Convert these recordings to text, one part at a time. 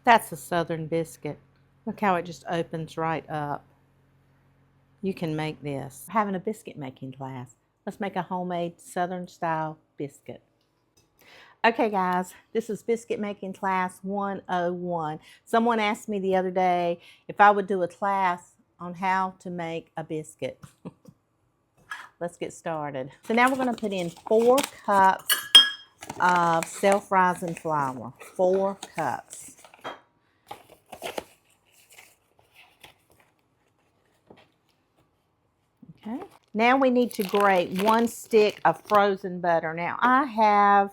That's a Southern biscuit. Look how it just opens right up. You can make this. We're having a biscuit making class. Let's make a homemade Southern style biscuit. Okay guys, this is biscuit making class 101. Someone asked me the other day if I would do a class on how to make a biscuit. Let's get started. So now we're going to put in 4 cups of self-rising flour. 4 cups. Okay. Now we need to grate 1 stick of frozen butter. Now I have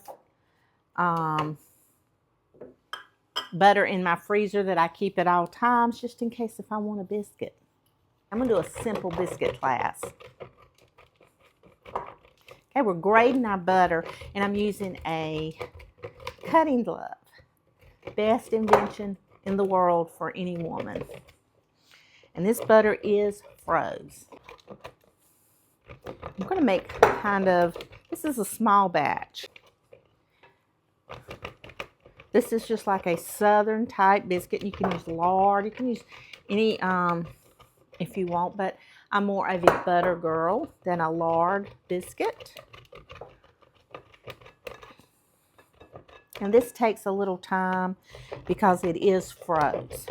butter in my freezer that I keep at all times just in case if I want a biscuit. I'm going to do a simple biscuit class. Okay, we're grating our butter and I'm using a cutting glove. Best invention in the world for any woman. And this butter is froze. I'm going to make this is a small batch. This is just like a Southern type biscuit. You can use lard, you can use any if you want, but I'm more of a butter girl than a lard biscuit. And this takes a little time because it is froze.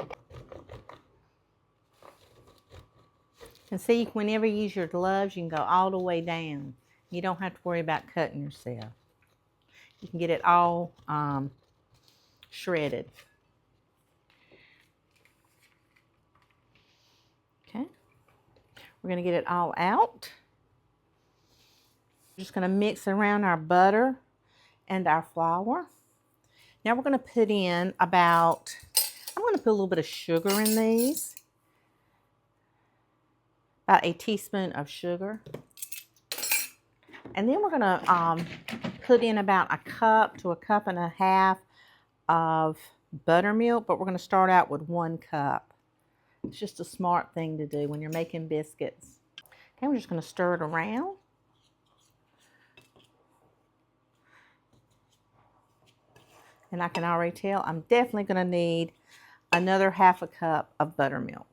And see, whenever you use your gloves, you can go all the way down. You don't have to worry about cutting yourself. You can get it all shredded. Okay, we're going to get it all out. We're just going to mix around our butter and our flour. Now we're going to put in I'm going to put a little bit of sugar in these. About a teaspoon of sugar. And then we're going to put in about a cup to a cup and a half of buttermilk, but we're going to start out with 1 cup. It's just a smart thing to do when you're making biscuits. Okay, we're just going to stir it around. And I can already tell I'm definitely going to need another half a cup of buttermilk.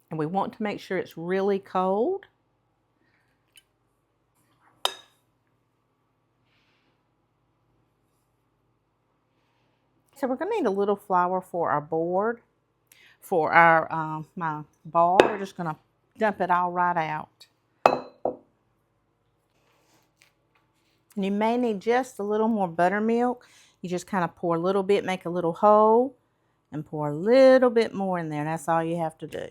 And we want to make sure it's really cold. So we're going to need a little flour for our board. For our my ball, we're just going to dump it all right out. And you may need just a little more buttermilk. You just kind of pour a little bit, make a little hole, and pour a little bit more in there. That's all you have to do.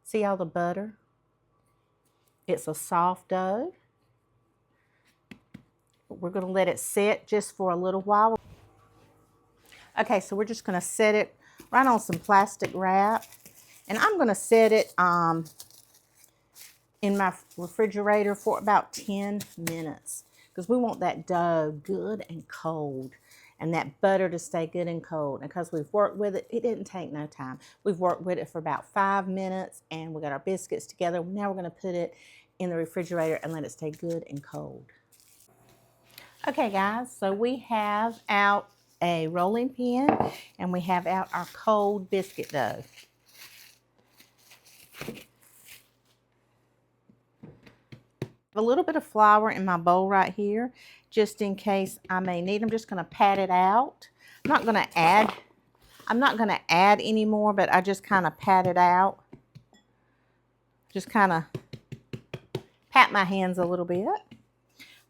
See all the butter? It's a soft dough. We're going to let it set just for a little while. Okay, so we're just going to set it right on some plastic wrap. And I'm going to set it in my refrigerator for about 10 minutes because we want that dough good and cold and that butter to stay good and cold. And because we've worked with it, it didn't take no time. We've worked with it for about 5 minutes and we got our biscuits together. Now we're going to put it in the refrigerator and let it stay good and cold. Okay guys, so we have out a rolling pin and we have out our cold biscuit dough. A little bit of flour in my bowl right here, just in case I may need. I'm just going to pat it out. I'm not going to add any more, but I just kind of pat it out. Just kind of pat my hands a little bit.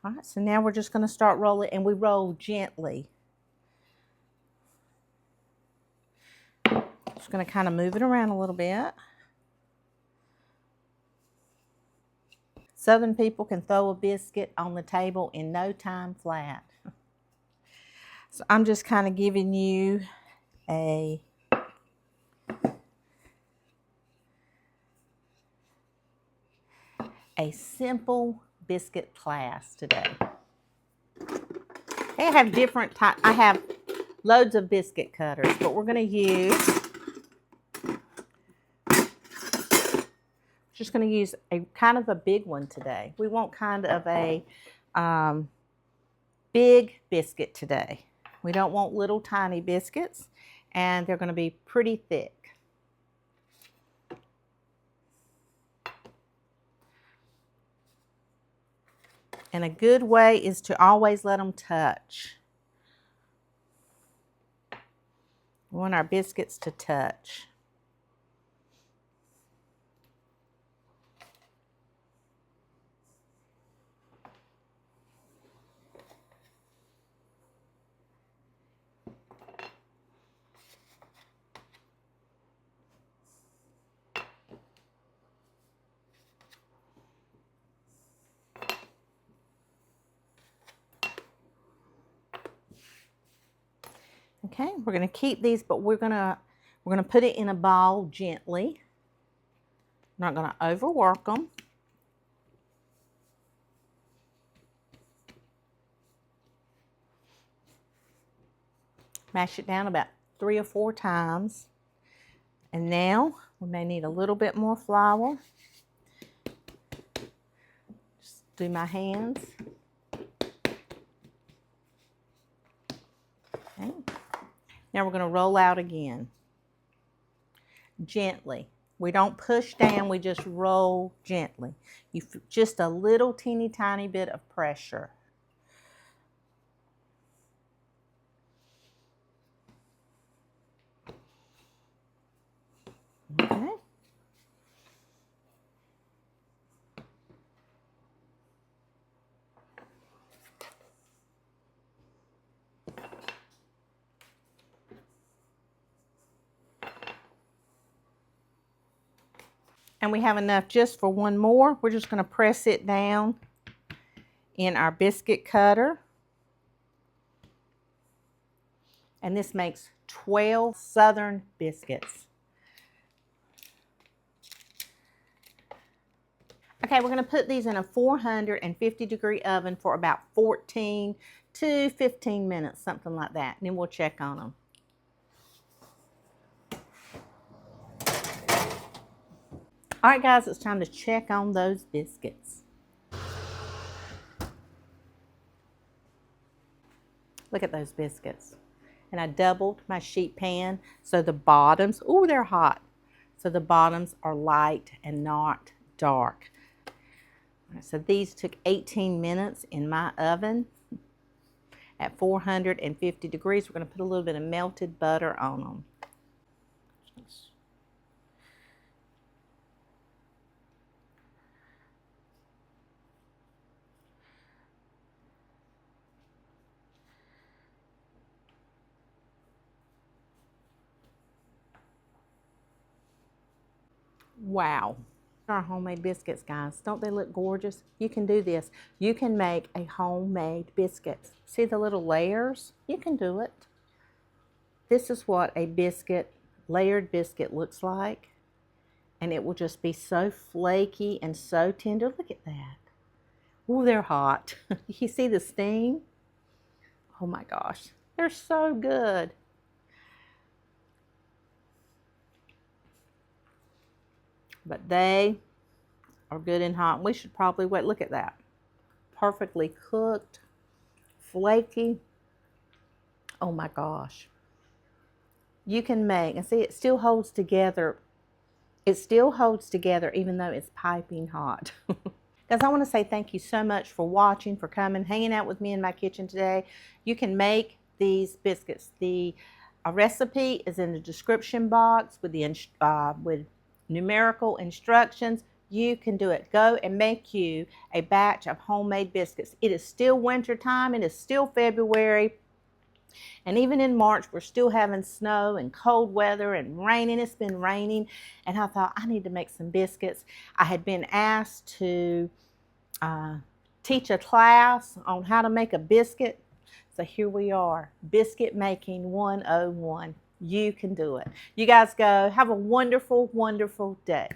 All right, so now we're just going to start rolling, and we roll gently. Just going to kind of move it around a little bit. Southern people can throw a biscuit on the table in no time flat. So I'm just kind of giving you a a simple biscuit class today. I have different types. I have loads of biscuit cutters, but we're going to use, just going to use a kind of a big one today. We want kind of a big biscuit today. We don't want little tiny biscuits, and they're going to be pretty thick. And a good way is to always let them touch. We want our biscuits to touch. Okay, we're going to keep these, but we're going to put it in a ball gently. Not going to overwork them. Mash it down about 3 or 4 times. And now we may need a little bit more flour. Just do my hands. Okay. Now we're going to roll out again. Gently. We don't push down, we just roll gently. Just a little teeny tiny bit of pressure. Okay. And we have enough just for one more. We're just going to press it down in our biscuit cutter. And this makes 12 Southern biscuits. Okay, we're going to put these in a 450-degree oven for about 14 to 15 minutes, something like that. And then we'll check on them. All right, guys, it's time to check on those biscuits. Look at those biscuits. And I doubled my sheet pan so the bottoms, ooh, they're hot. So the bottoms are light and not dark. All right, so these took 18 minutes in my oven at 450 degrees. We're going to put a little bit of melted butter on them. Wow. Our homemade biscuits, guys. Don't they look gorgeous? You can do this. You can make a homemade biscuit. See the little layers? You can do it. This is what a biscuit, layered biscuit looks like. And it will just be so flaky and so tender. Look at that. Ooh, they're hot. You see the steam? Oh my gosh. They're so good. But they are good and hot. We should probably wait. Look at that. Perfectly cooked, flaky. Oh my gosh. You can make, and see, it still holds together. It still holds together even though it's piping hot. Guys, I want to say thank you so much for watching, for coming, hanging out with me in my kitchen today. You can make these biscuits. The recipe is in the description box with numerical instructions. You can do it. Go and make you a batch of homemade biscuits. It is still winter time. It is still February. And even in March, we're still having snow and cold weather and raining. It's been raining. And I thought, I need to make some biscuits. I had been asked to teach a class on how to make a biscuit. So here we are, Biscuit Making 101. You can do it. You guys go. Have a wonderful, wonderful day.